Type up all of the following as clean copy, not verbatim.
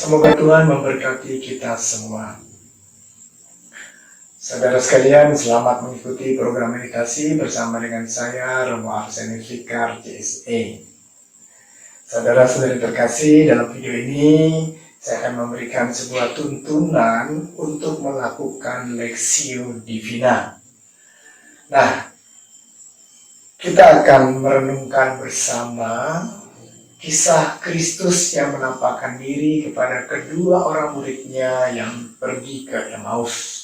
Semoga Tuhan memberkati kita semua. Saudara sekalian, selamat mengikuti program meditasi bersama dengan saya, Romo Arsenio Fikar, CSE. Saudara-saudari terkasih, dalam video ini saya akan memberikan sebuah tuntunan untuk melakukan Lectio Divina. Nah, kita akan merenungkan bersama kisah Kristus yang menampakkan diri kepada kedua orang muridnya yang pergi ke Emmaus.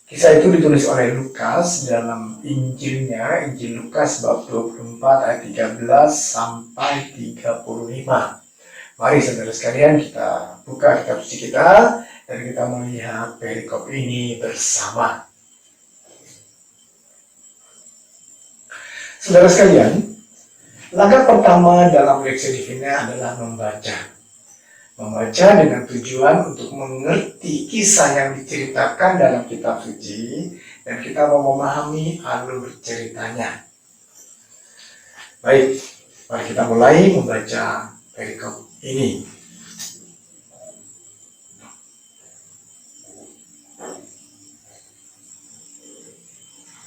Kisah itu ditulis oleh Lukas dalam Injilnya, Injil Lukas bab 24 ayat 13 sampai 35. Mari saudara sekalian kita buka kitab suci kita dan kita melihat perikop ini bersama. Saudara sekalian, langkah pertama dalam Lectio Divina adalah membaca. Membaca dengan tujuan untuk mengerti kisah yang diceritakan dalam kitab suci dan kita mau memahami alur ceritanya. Baik, mari kita mulai membaca perikop ini.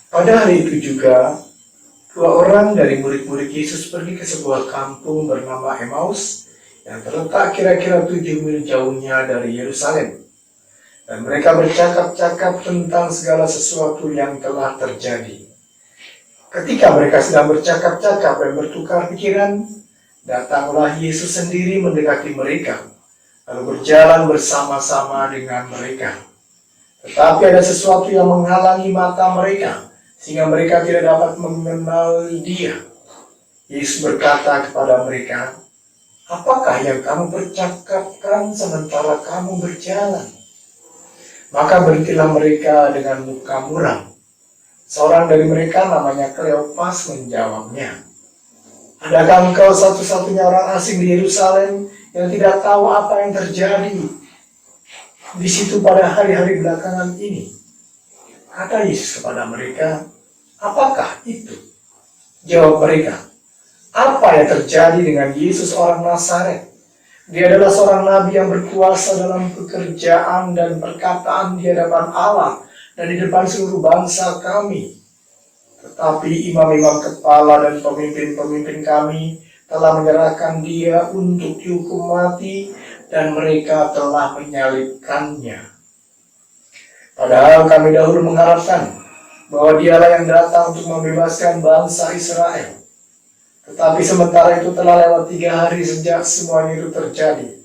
Pada hari itu juga, dua orang dari murid-murid Yesus pergi ke sebuah kampung bernama Emmaus yang terletak kira-kira 7 mil jauhnya dari Yerusalem. Dan mereka bercakap-cakap tentang segala sesuatu yang telah terjadi. Ketika mereka sedang bercakap-cakap dan bertukar pikiran, datanglah Yesus sendiri mendekati mereka, lalu berjalan bersama-sama dengan mereka. Tetapi ada sesuatu yang menghalangi mata mereka, sehingga mereka tidak dapat mengenal Dia. Yesus berkata kepada mereka, "Apakah yang kamu percakapkan sementara kamu berjalan?" Maka berhentilah mereka dengan muka muram. Seorang dari mereka namanya Kleopas menjawabnya, "Adakah engkau satu-satunya orang asing di Yerusalem yang tidak tahu apa yang terjadi di situ pada hari-hari belakangan ini?" Kata Yesus kepada mereka, "Apakah itu?" Jawab mereka, "Apa yang terjadi dengan Yesus orang Nazaret? Dia adalah seorang nabi yang berkuasa dalam pekerjaan dan perkataan di hadapan Allah dan di depan seluruh bangsa kami. Tetapi imam-imam kepala dan pemimpin-pemimpin kami telah menyerahkan dia untuk dihukum mati dan mereka telah menyalibkannya. Padahal kami dahulu mengharapkan bahwa dialah yang datang untuk membebaskan bangsa Israel. Tetapi sementara itu telah lewat 3 hari sejak semuanya itu terjadi.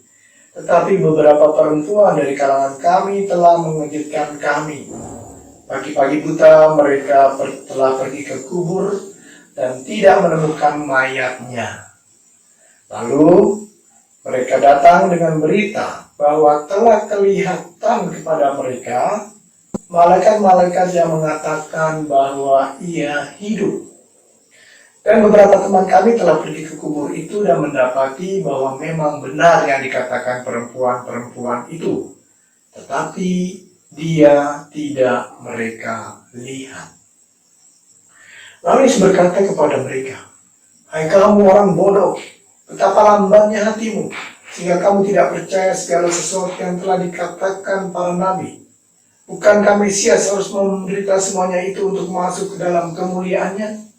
Tetapi beberapa perempuan dari kalangan kami telah mengejutkan kami. Pagi-pagi buta mereka telah pergi ke kubur dan tidak menemukan mayatnya. Lalu mereka datang dengan berita bahwa telah kelihatan kepada mereka malaikat-malaikat yang mengatakan bahwa ia hidup. Dan beberapa teman kami telah pergi ke kubur itu dan mendapati bahwa memang benar yang dikatakan perempuan-perempuan itu. Tetapi dia tidak mereka lihat." Lalu Yesus berkata kepada mereka, "Hai kamu orang bodoh, betapa lambannya hatimu, sehingga kamu tidak percaya segala sesuatu yang telah dikatakan para nabi. Bukankah Mesias harus menderita semuanya itu untuk masuk ke dalam kemuliaannya?"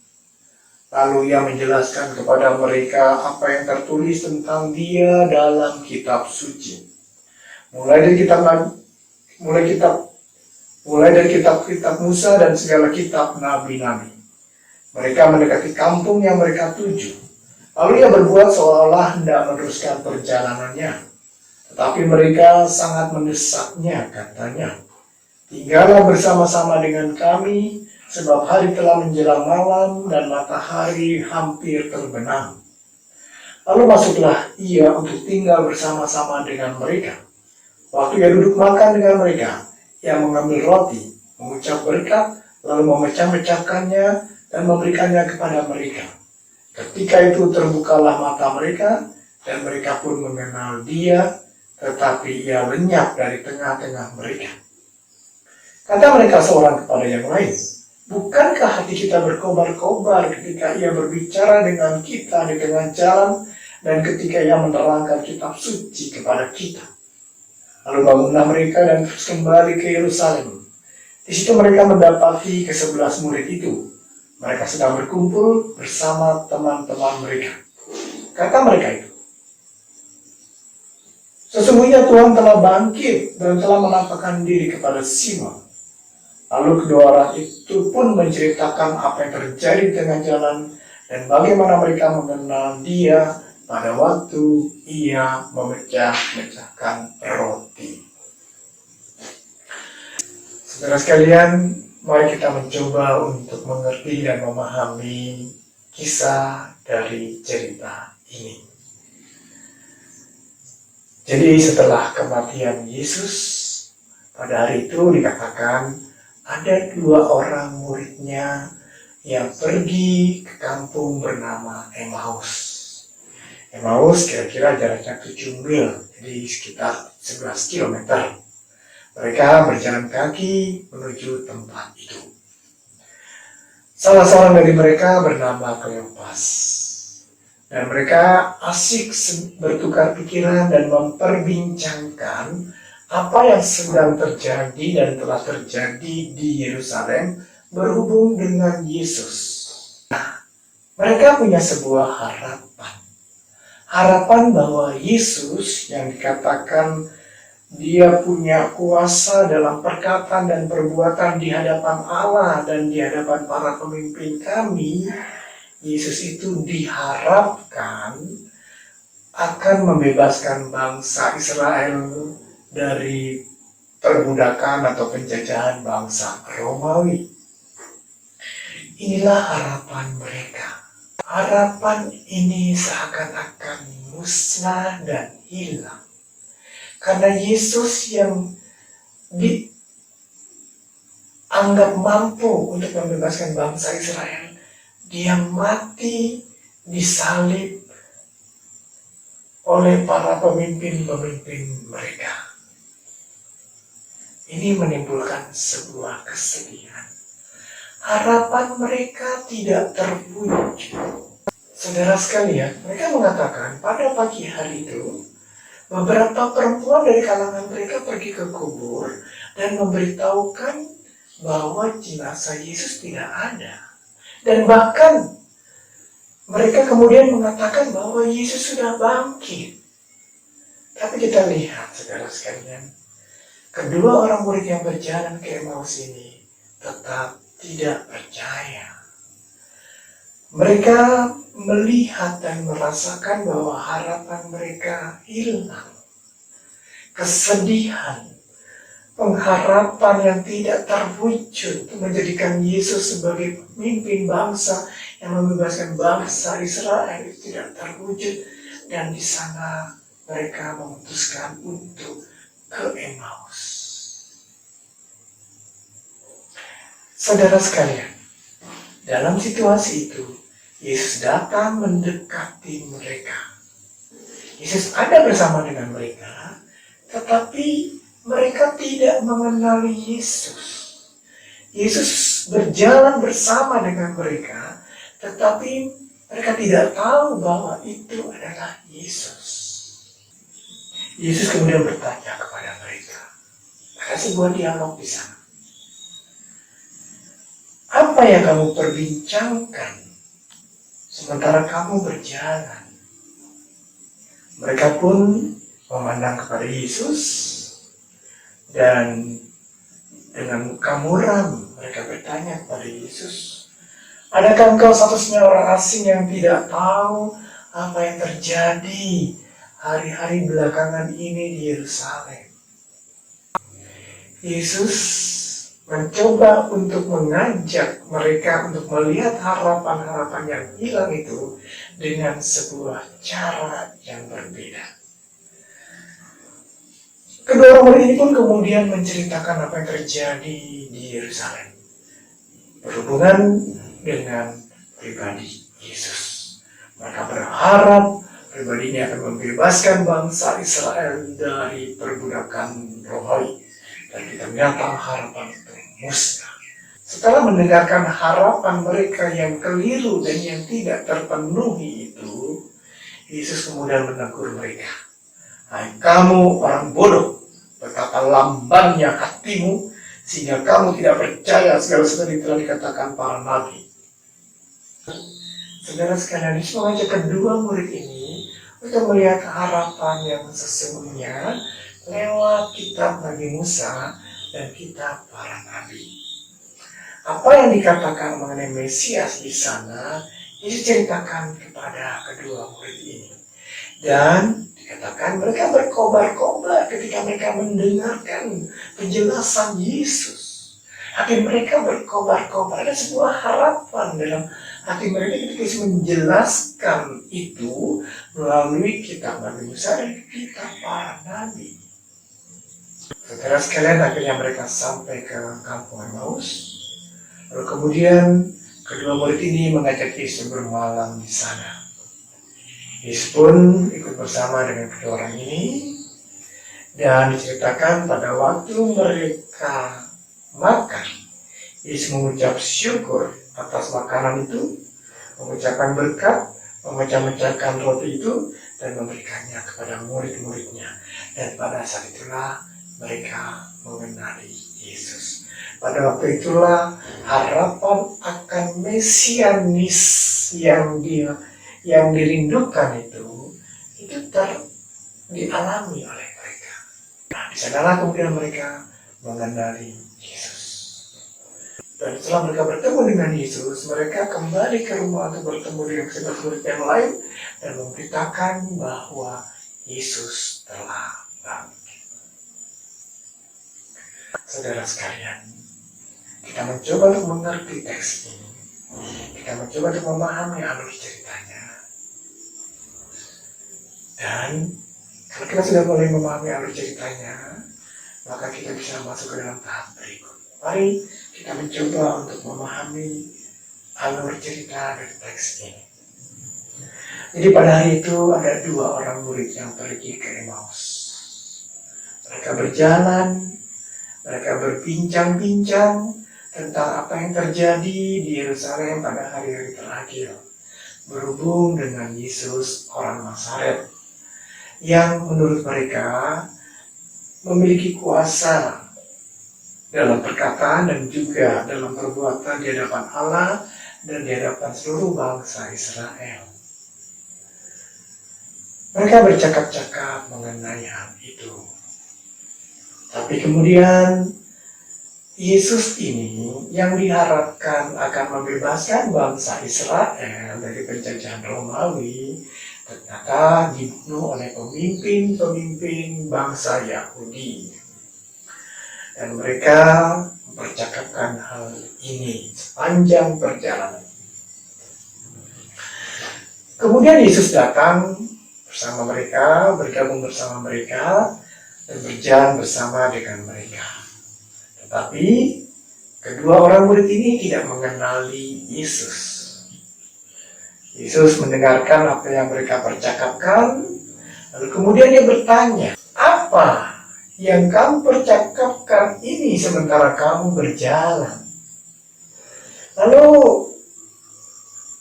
Lalu ia menjelaskan kepada mereka apa yang tertulis tentang dia dalam kitab suci. Mulai dari kitab Musa dan segala kitab nabi-nabi. Mereka mendekati kampung yang mereka tuju. Lalu ia berbuat seolah-olah hendak meneruskan perjalanannya. Tetapi mereka sangat mendesaknya, katanya, "Tinggallah bersama-sama dengan kami, sebab hari telah menjelang malam dan matahari hampir terbenam." Lalu masuklah ia untuk tinggal bersama-sama dengan mereka. Waktu ia duduk makan dengan mereka, ia mengambil roti, mengucap berkat, lalu memecah-mecahkannya dan memberikannya kepada mereka. Ketika itu terbukalah mata mereka, dan mereka pun mengenal dia, tetapi ia lenyap dari tengah-tengah mereka. Kata mereka seorang kepada yang lain, "Bukankah hati kita berkobar-kobar ketika ia berbicara dengan kita di tengah jalan Dan ketika ia menerangkan kitab suci kepada kita, lalu bangunlah mereka dan terus kembali ke Yerusalem. Di situ mereka mendapati ke-11 murid itu. Mereka sedang berkumpul bersama teman-teman mereka. Kata mereka itu, "Sesungguhnya Tuhan telah bangkit dan telah menampakkan diri kepada Simon." Lalu kedua orang itu pun menceritakan apa yang terjadi di tengah jalan dan bagaimana mereka mengenal dia pada waktu ia memecah-mecahkan roti. Saudara sekalian, mari kita mencoba untuk mengerti dan memahami kisah dari cerita ini. Jadi setelah kematian Yesus, pada hari itu dikatakan ada dua orang muridnya yang pergi ke kampung bernama Emmaus. Emmaus kira-kira jaraknya 7 mil, jadi sekitar 11 km. Mereka berjalan kaki menuju tempat itu. Salah seorang dari mereka bernama Kleopas. Dan mereka asik bertukar pikiran dan memperbincangkan apa yang sedang terjadi dan telah terjadi di Yerusalem berhubung dengan Yesus. Nah, mereka punya sebuah harapan. Harapan bahwa Yesus yang dikatakan dia punya kuasa dalam perkataan dan perbuatan di hadapan Allah dan di hadapan para pemimpin kami, Yesus itu diharapkan akan membebaskan bangsa Israel dari perbudakan atau penjajahan bangsa Romawi. Inilah harapan mereka. Harapan ini seakan-akan musnah dan hilang. Karena Yesus yang dianggap mampu untuk membebaskan bangsa Israel, dia mati disalib oleh para pemimpin-pemimpin mereka. Ini menimbulkan sebuah kesedihan. Harapan mereka tidak terwujud. Saudara sekalian, mereka mengatakan pada pagi hari itu, beberapa perempuan dari kalangan mereka pergi ke kubur dan memberitahukan bahwa jenazah Yesus tidak ada. Dan bahkan mereka kemudian mengatakan bahwa Yesus sudah bangkit. Tapi kita lihat, saudara sekalian, kedua orang murid yang berjalan ke Emmaus ini tetap tidak percaya. Mereka melihat dan merasakan bahwa harapan mereka hilang. Kesedihan, pengharapan yang tidak terwujud menjadikan Yesus sebagai pemimpin bangsa yang membebaskan bangsa Israel itu tidak terwujud, dan di sana mereka memutuskan untuk ke Emmaus. Saudara sekalian, dalam situasi itu Yesus datang mendekati mereka. Yesus ada bersama dengan mereka, tetapi mereka tidak mengenali Yesus. Yesus berjalan bersama dengan mereka, tetapi mereka tidak tahu bahwa itu adalah Yesus. Yesus kemudian bertanya kepada mereka. Ada sebuah dialog di sana. Apa yang kamu perbincangkan sementara kamu berjalan? Mereka pun memandang kepada Yesus dan dengan muka muram mereka bertanya kepada Yesus, "Adakah engkau satu-satunya orang asing yang tidak tahu apa yang terjadi hari-hari belakangan ini di Yerusalem?" Yesus mencoba untuk mengajak mereka untuk melihat harapan-harapan yang hilang itu dengan sebuah cara yang berbeda. Kedua orang murid ini pun kemudian menceritakan apa yang terjadi di Yerusalem berhubungan dengan pribadi Yesus. Mereka berharap pribadi ini akan membebaskan bangsa Israel dari perbudakan rohani, dan ternyata harapan itu musnah. Setelah mendengarkan harapan mereka yang keliru dan yang tidak terpenuhi itu, Yesus kemudian menegur mereka. Hai kamu orang bodoh, betapa lambannya hatimu, sehingga kamu tidak percaya segala sesuatu yang telah dikatakan para nabi. Saudara sekalian, Yesus mengajak kedua murid ini untuk melihat harapan yang sesungguhnya lewat kitab Nabi Musa dan kitab para nabi. Apa yang dikatakan mengenai Mesias di sana, Yesus ceritakan kepada kedua murid ini. Dan dikatakan mereka berkobar-kobar ketika mereka mendengarkan penjelasan Yesus. Hati mereka berkobar-kobar. Ada sebuah harapan dalam hati mereka ketika Yesus menjelaskan itu melalui kitab Nabi Musa dan kitab para nabi. Saudara sekalian, akhirnya mereka sampai ke kampung Emmaus. Lalu kemudian kedua murid ini mengajak Yesus bermalam di sana. Yesus pun ikut bersama dengan kedua orang ini, dan diceritakan pada waktu mereka makan, Yesus mengucap syukur atas makanan itu, mengucapkan berkat, memecah-mecahkan roti itu, dan memberikannya kepada murid-muridnya. Dan pada saat itulah mereka mengenali Yesus. Pada waktu itulah harapan akan mesianis yang dirindukan itu dialami oleh mereka. Nah, di sanalah kemudian mereka mengenali Yesus. Dan setelah mereka bertemu dengan Yesus, mereka kembali ke rumah untuk bertemu dengan sebelas murid yang lain dan memberitakan bahwa Yesus telah bangkit. Saudara sekalian, kita mencoba untuk mengerti teks ini. Kita mencoba untuk memahami alur ceritanya. Dan kalau kita sudah mulai memahami alur ceritanya, maka kita bisa masuk ke dalam tahap berikut. Mari kita mencoba untuk memahami alur cerita dari teks ini. Jadi pada hari itu ada dua orang murid yang pergi ke Emmaus. Mereka berjalan, mereka berbincang-bincang tentang apa yang terjadi di Yerusalem pada hari-hari terakhir berhubung dengan Yesus orang Nazaret yang menurut mereka memiliki kuasa dalam perkataan dan juga dalam perbuatan di hadapan Allah dan di hadapan seluruh bangsa Israel. Mereka bercakap-cakap mengenai hal itu. Tapi kemudian Yesus ini yang diharapkan akan membebaskan bangsa Israel dari penjajahan Romawi ternyata dibunuh oleh pemimpin-pemimpin bangsa Yahudi. Dan mereka mempercakapkan hal ini sepanjang perjalanan. Kemudian Yesus datang bersama mereka, bergabung bersama mereka, dan berjalan bersama dengan mereka. Tetapi kedua orang murid ini tidak mengenali Yesus. Yesus mendengarkan apa yang mereka percakapkan, lalu kemudian dia bertanya, apa yang kamu percakapkan ini sementara kamu berjalan? Lalu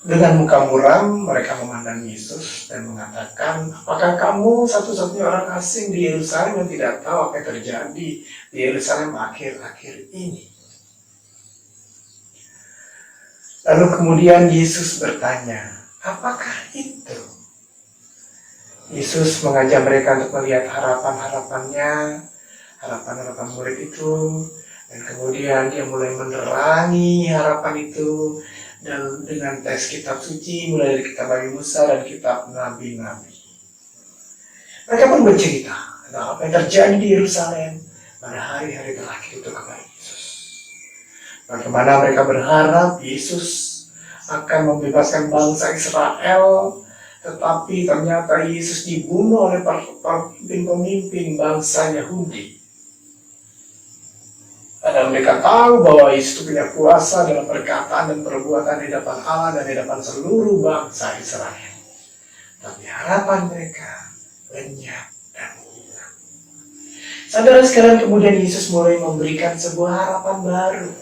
dengan muka muram mereka memandang Yesus dan mengatakan, apakah kamu satu-satunya orang asing di Yerusalem yang tidak tahu apa yang terjadi di Yerusalem akhir-akhir ini? Lalu kemudian Yesus bertanya, apakah itu? Yesus mengajak mereka untuk melihat harapan-harapannya, harapan-harapan murid itu, dan kemudian dia mulai menerangi harapan itu dan dengan teks kitab suci mulai dari kitab Nabi Musa dan kitab Nabi-Nabi. Mereka pun bercerita tentang apa yang terjadi di Yerusalem pada hari-hari terakhir itu kepada Yesus. Bagaimana mereka berharap Yesus akan membebaskan bangsa Israel, tetapi ternyata Yesus dibunuh oleh pemimpin bangsa Yahudi. Dan mereka tahu bahwa Yesus itu punya kuasa dalam perkataan dan perbuatan di hadapan Allah dan di hadapan seluruh bangsa Israel. Tapi harapan mereka lenyap dan hilang. Saudara sekalian, kemudian Yesus mulai memberikan sebuah harapan baru.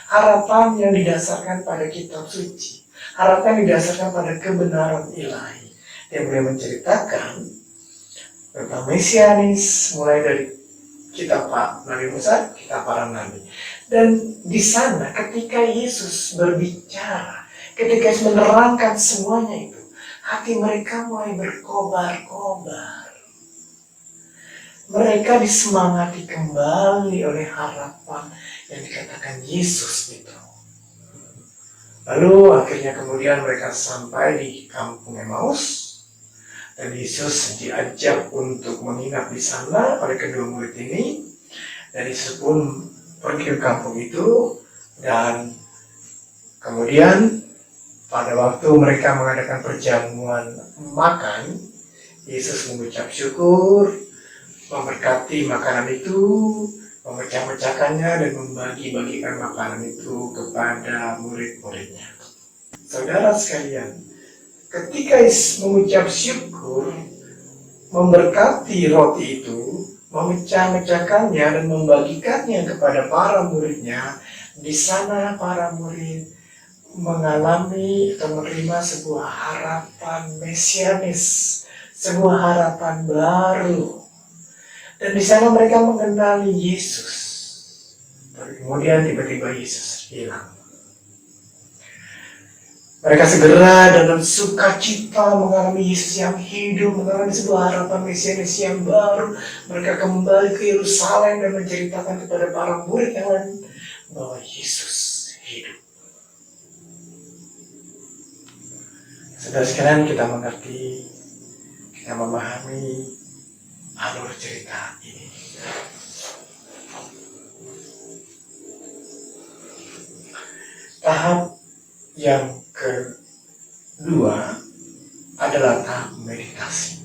Harapan yang didasarkan pada kitab suci. Harapan yang didasarkan pada kebenaran ilahi. Dia mulai menceritakan tentang Mesianis, mulai dari kitab Nabi Musa, kitab para nabi. Dan di sana ketika Yesus berbicara, ketika Yesus menerangkan semuanya itu, hati mereka mulai berkobar-kobar. Mereka disemangati kembali oleh harapan yang dikatakan Yesus itu. Lalu akhirnya kemudian mereka sampai di kampung Emmaus. Dan Yesus diajak untuk menginap di sana oleh kedua murid ini. Dan Yesus pun pergi ke kampung itu. Dan kemudian pada waktu mereka mengadakan perjamuan makan, Yesus mengucap syukur, memberkati makanan itu, memecah-mecahkannya dan membagi-bagikan makanan itu kepada murid-muridnya. Saudara sekalian, ketika Yesus mengucap syukur, memberkati roti itu, memecah-mecahkannya dan membagikannya kepada para muridnya, di sana para murid mengalami atau menerima sebuah harapan mesianis, sebuah harapan baru. Dan di sana mereka mengenali Yesus. Tapi kemudian tiba-tiba Yesus hilang. Mereka segera dengan sukacita mengalami Yesus yang hidup, mengalami sebuah harapan mesianis yang baru. Mereka kembali ke Yerusalem dan menceritakan kepada para murid yang lain bahwa Yesus hidup. Saudara sekalian, kita mengerti, kita memahami alur cerita ini. Tahap yang kedua adalah tahap meditasi.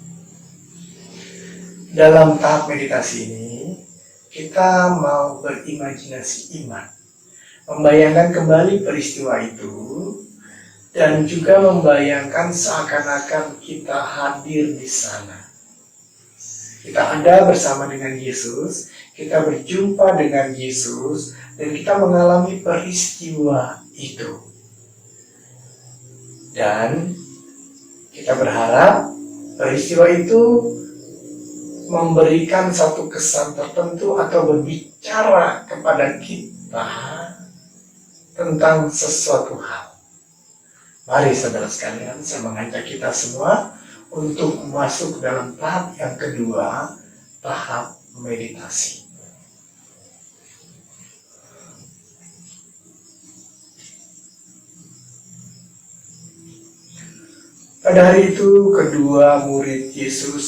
Dalam tahap meditasi ini, kita mau berimajinasi iman, membayangkan kembali peristiwa itu, dan juga membayangkan seakan-akan kita hadir di sana. Kita ada bersama dengan Yesus, kita berjumpa dengan Yesus, dan kita mengalami peristiwa itu. Dan kita berharap peristiwa itu memberikan satu kesan tertentu atau berbicara kepada kita tentang sesuatu hal. Mari saudara sekalian, saya mengajak kita semua untuk masuk dalam tahap yang kedua, tahap meditasi. Pada hari itu, kedua murid Yesus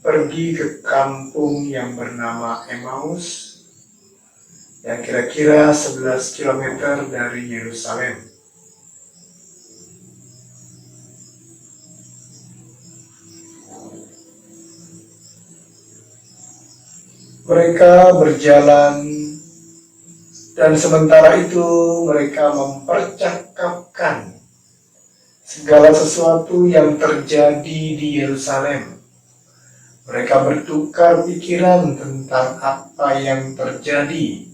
pergi ke kampung yang bernama Emmaus, yang kira-kira 11 km dari Yerusalem. Mereka berjalan, dan sementara itu mereka mempercakapkan segala sesuatu yang terjadi di Yerusalem. Mereka bertukar pikiran tentang apa yang terjadi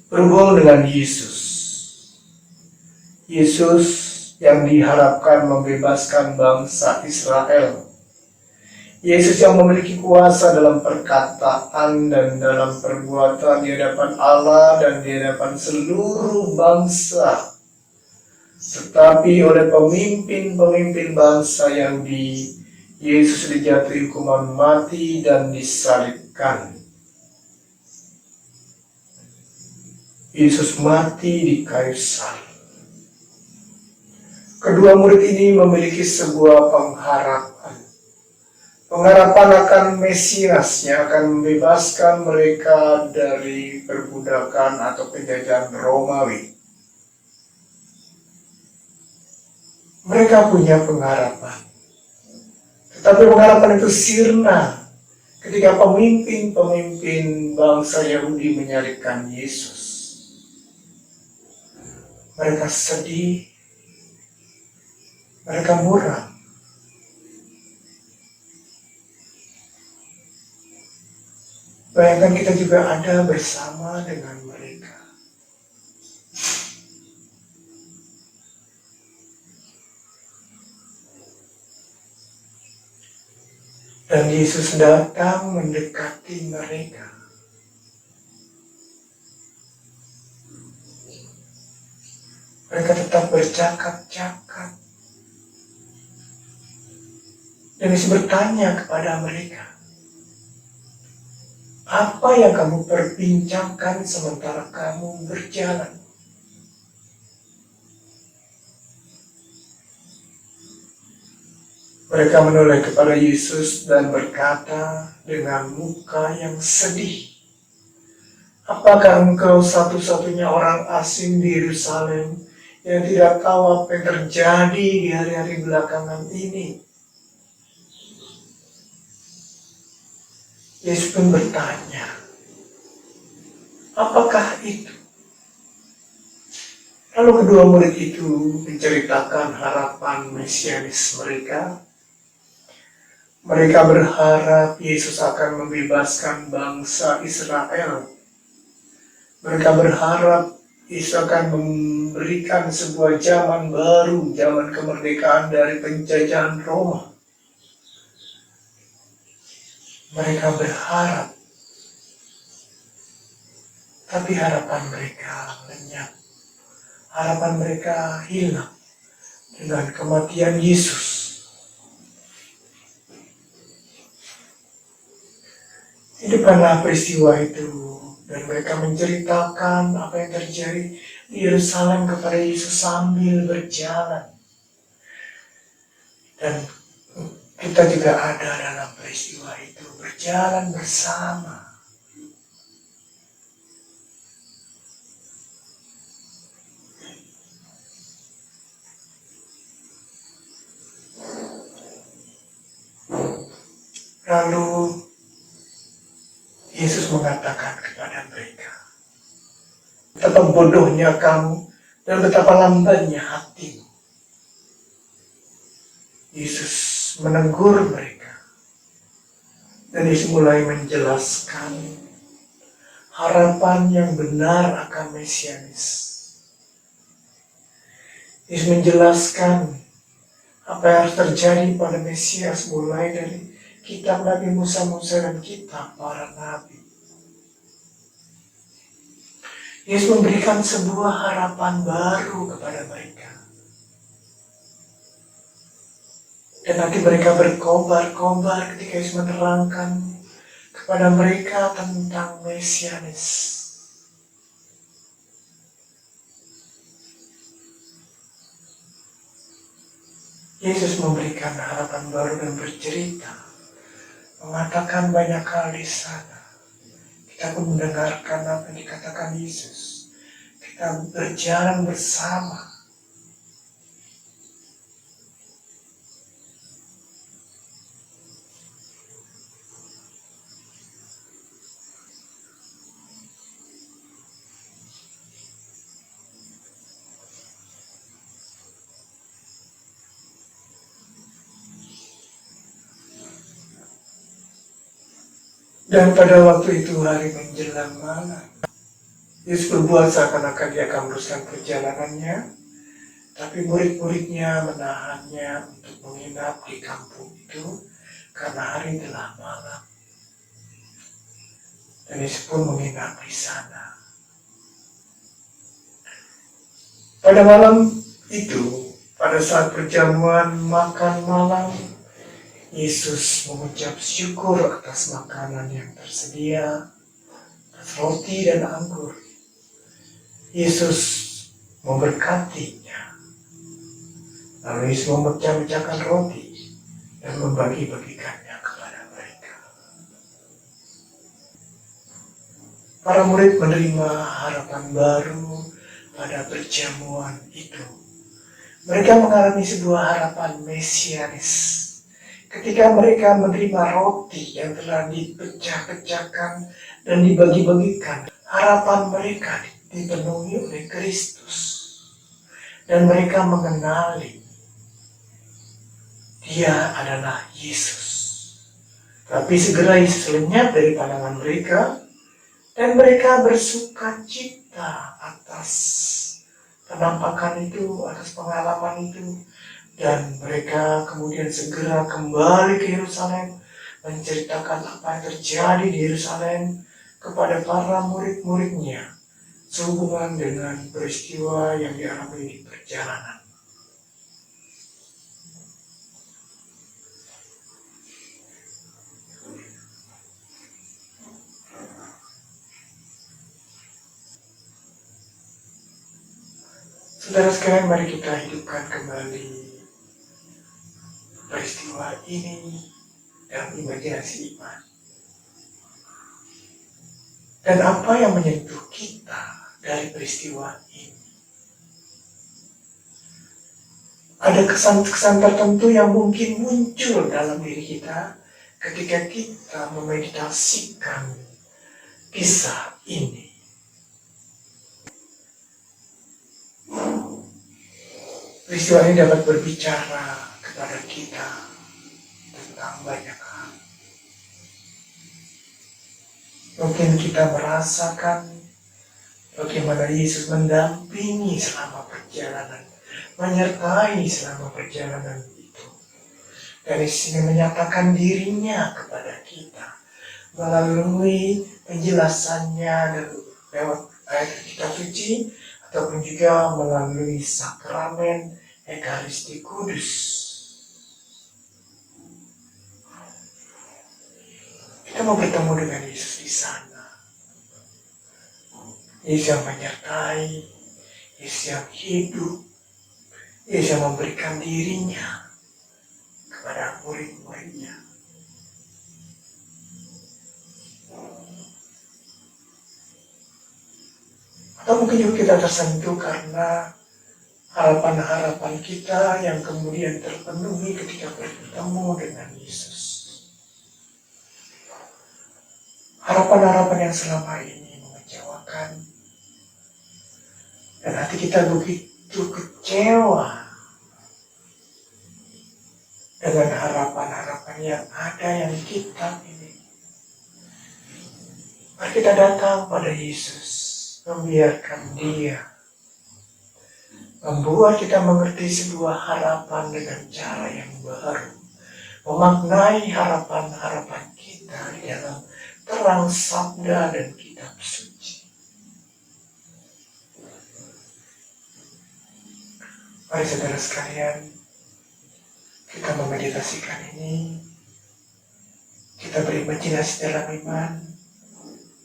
berhubung dengan Yesus. Yesus yang diharapkan membebaskan bangsa Israel. Yesus yang memiliki kuasa dalam perkataan dan dalam perbuatan di hadapan Allah dan di hadapan seluruh bangsa. Tetapi oleh pemimpin-pemimpin bangsa Yahudi, Yesus dijatuhi hukuman mati dan disalibkan. Yesus mati di kayu salib. Kedua murid ini memiliki sebuah pengharapan. Pengharapan akan Mesias yang akan membebaskan mereka dari perbudakan atau penjajahan Romawi. Mereka punya pengharapan. Tetapi pengharapan itu sirna ketika pemimpin-pemimpin bangsa Yahudi menyalibkan Yesus. Mereka sedih, mereka muram. Bayangkan kita juga ada bersama dengan mereka. Dan Yesus datang mendekati mereka. Mereka tetap bercakap-cakap. Dan Yesus bertanya kepada mereka, apa yang kamu perbincangkan sementara kamu berjalan? Mereka menoleh kepada Yesus dan berkata dengan muka yang sedih, apakah engkau satu-satunya orang asing di Yerusalem yang tidak tahu apa yang terjadi di hari-hari belakangan ini? Yesus pun bertanya, apakah itu? Lalu kedua murid itu menceritakan harapan mesianis mereka. Mereka berharap Yesus akan membebaskan bangsa Israel. Mereka berharap Yesus akan memberikan sebuah zaman baru, zaman kemerdekaan dari penjajahan Roma. Mereka berharap, tapi harapan mereka lenyap. Harapan mereka hilang dengan kematian Yesus. Di depanlah peristiwa itu, dan mereka menceritakan apa yang terjadi di Yerusalem kepada Yesus sambil berjalan. Dan kita juga ada dalam peristiwa itu, berjalan bersama. Lalu Yesus mengatakan kepada mereka, betapa bodohnya kamu dan betapa lambannya hatimu. Yesus menegur mereka. Dan Yesus mulai menjelaskan harapan yang benar akan mesianis. Yesus menjelaskan apa yang harus terjadi pada Mesias mulai dari kitab Nabi Musa dan kitab para nabi. Yesus memberikan sebuah harapan baru kepada mereka. Dan nanti mereka berkobar-kobar ketika Yesus menerangkan kepada mereka tentang mesianis. Yesus memberikan harapan baru dan bercerita, mengatakan banyak hal di sana. Kita pun mendengarkan apa yang dikatakan Yesus. Kita berjalan bersama. Dan pada waktu itu hari menjelang malam, Yesus berbuat seakan-akan dia akan meneruskan perjalanannya, tapi murid-muridnya menahannya untuk menginap di kampung itu karena hari telah malam. Dan Yesus pun menginap di sana. Pada malam itu, pada saat perjamuan makan malam, Yesus mengucap syukur atas makanan yang tersedia, atas roti dan anggur. Yesus memberkatinya. Lalu Yesus memecah-mecahkan roti dan membagi-bagikannya kepada mereka. Para murid menerima harapan baru pada perjamuan itu. Mereka mengalami sebuah harapan mesianis. Ketika mereka menerima roti yang telah dipecah-pecahkan dan dibagi-bagikan, harapan mereka dipenuhi oleh Kristus. Dan mereka mengenali Dia adalah Yesus. Tapi segera Yesus lenyap dari pandangan mereka, dan mereka bersuka cita atas penampakan itu, atas pengalaman itu. Dan mereka kemudian segera kembali ke Yerusalem, menceritakan apa yang terjadi di Yerusalem kepada para murid-muridnya sehubungan dengan peristiwa yang dialami di perjalanan. Saudara sekalian, mari kita hidupkan kembali peristiwa ini dalam imajinasi iman. Dan apa yang menyentuh kita dari peristiwa ini? Ada kesan-kesan tertentu yang mungkin muncul dalam diri kita ketika kita memeditasikan kisah ini. Peristiwa ini dapat berbicara kepada kita tentang banyak hal. Mungkin kita merasakan bagaimana Yesus mendampingi selama perjalanan, menyertai selama perjalanan itu. Dari sini menyatakan dirinya kepada kita melalui penjelasannya dan lewat ayat kitab suci, ataupun juga melalui sakramen Ekaristi Kudus. Kita mau bertemu dengan Yesus di sana. Yesus yang menyertai, Yesus yang hidup, Yesus yang memberikan dirinya kepada murid-muridnya. Atau mungkin juga kita tersentuh karena harapan-harapan kita yang kemudian terpenuhi ketika bertemu dengan Yesus. Harapan-harapan yang selama ini mengecewakan, dan hati kita begitu kecewa dengan harapan-harapan yang ada yang kita miliki. Mari kita datang pada Yesus, membiarkan Dia membuat kita mengerti sebuah harapan dengan cara yang baru, memaknai harapan-harapan kita di dalam terang sabda dan kitab suci. Mari saudara sekalian, kita memeditasikan ini, kita berimajinasi dalam iman,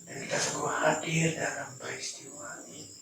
dan kita sungguh hadir dalam peristiwa ini.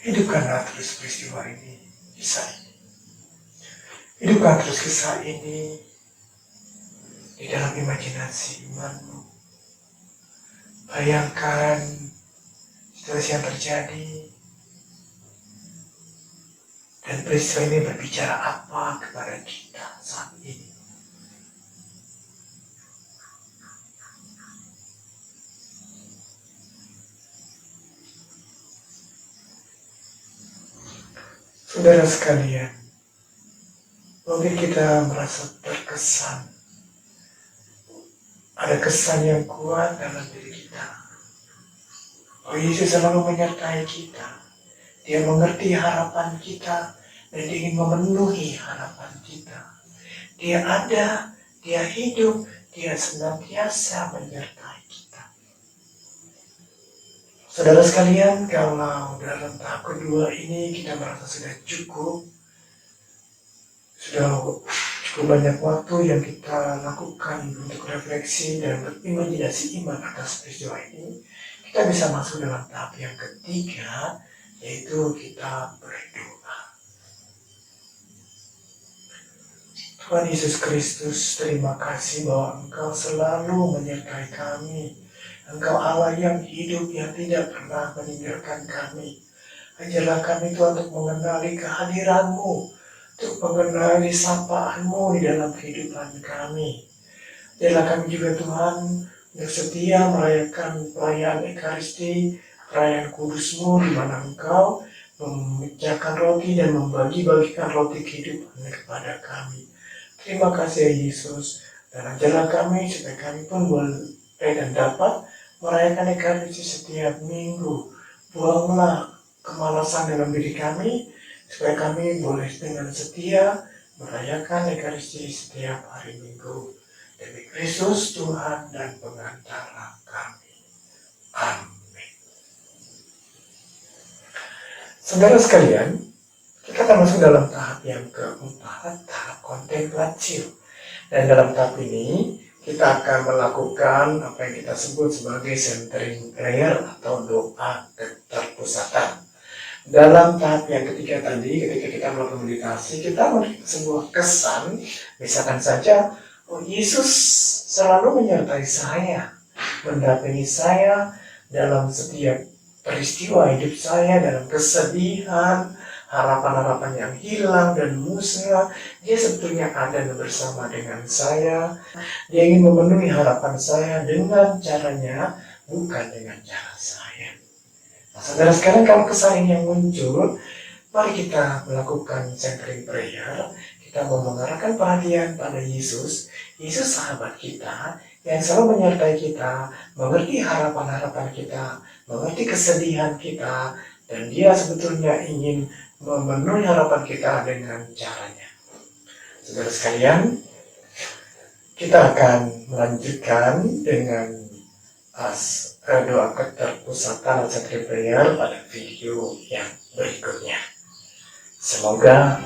Hidupkanlah terus peristiwa ini, kisah ini. Hidupkan terus kisah ini di dalam imajinasi imanmu. Bayangkan situasi yang terjadi, dan peristiwa ini berbicara apa kepada kita saat ini. Saudara sekalian, mungkin kita merasa terkesan, ada kesan yang kuat dalam diri kita. Oh, Yesus selalu menyertai kita. Dia mengerti harapan kita dan ingin memenuhi harapan kita. Dia ada, Dia hidup, Dia senantiasa menyertai kita. Saudara sekalian, kalau dalam tahap kedua ini kita merasa sudah cukup banyak waktu yang kita lakukan untuk refleksi dan berimajinasi iman atas peristiwa ini, kita bisa masuk dalam tahap yang ketiga, yaitu kita berdoa. Tuhan Yesus Kristus, terima kasih bahwa Engkau selalu menyertai kami. Engkau Allah yang hidup, yang tidak pernah meninggalkan kami. Ajarlah kami Tuhan untuk mengenali kehadiran-Mu untuk mengenali sapaan-Mu di dalam kehidupan kami. Biarlah kami juga Tuhan bersedia merayakan perayaan Ekaristi, perayaan kudus-Mu di mana Engkau memecahkan roti dan membagi-bagikan roti kehidupan kepada kami. Terima kasih ya Yesus, dan ajarlah kami supaya kami pun boleh dan dapat merayakan Ekaristi setiap minggu. Buanglah kemalasan dalam diri kami, supaya kami boleh dengan setia merayakan Ekaristi setiap hari Minggu. Demi Kristus Tuhan dan pengantara kami. Amin. Saudara sekalian, kita akan masuk dalam tahap yang keempat, tahap kontemplasi. Dan dalam tahap ini, kita akan melakukan apa yang kita sebut sebagai centering prayer atau doa keterpusatan. Dalam tahap yang ketiga tadi, ketika kita melakukan meditasi, kita memberi sebuah kesan, misalkan saja, oh Yesus selalu menyertai saya, mendampingi saya dalam setiap peristiwa hidup saya, dalam kesedihan, harapan-harapan yang hilang dan musnah. Dia sebetulnya ada bersama dengan saya. Dia ingin memenuhi harapan saya dengan caranya, bukan dengan cara saya. Nah, saudara sekarang kalau kesan ini yang muncul, mari kita melakukan centering prayer. Kita mau mengarahkan perhatian pada Yesus. Yesus sahabat kita yang selalu menyertai kita, mengerti harapan-harapan kita, mengerti kesedihan kita, dan dia sebetulnya ingin memenuhi harapan kita dengan caranya. Saudara sekalian, kita akan melanjutkan dengan doa keterpusatan atau centering prayer pada video yang berikutnya. Semoga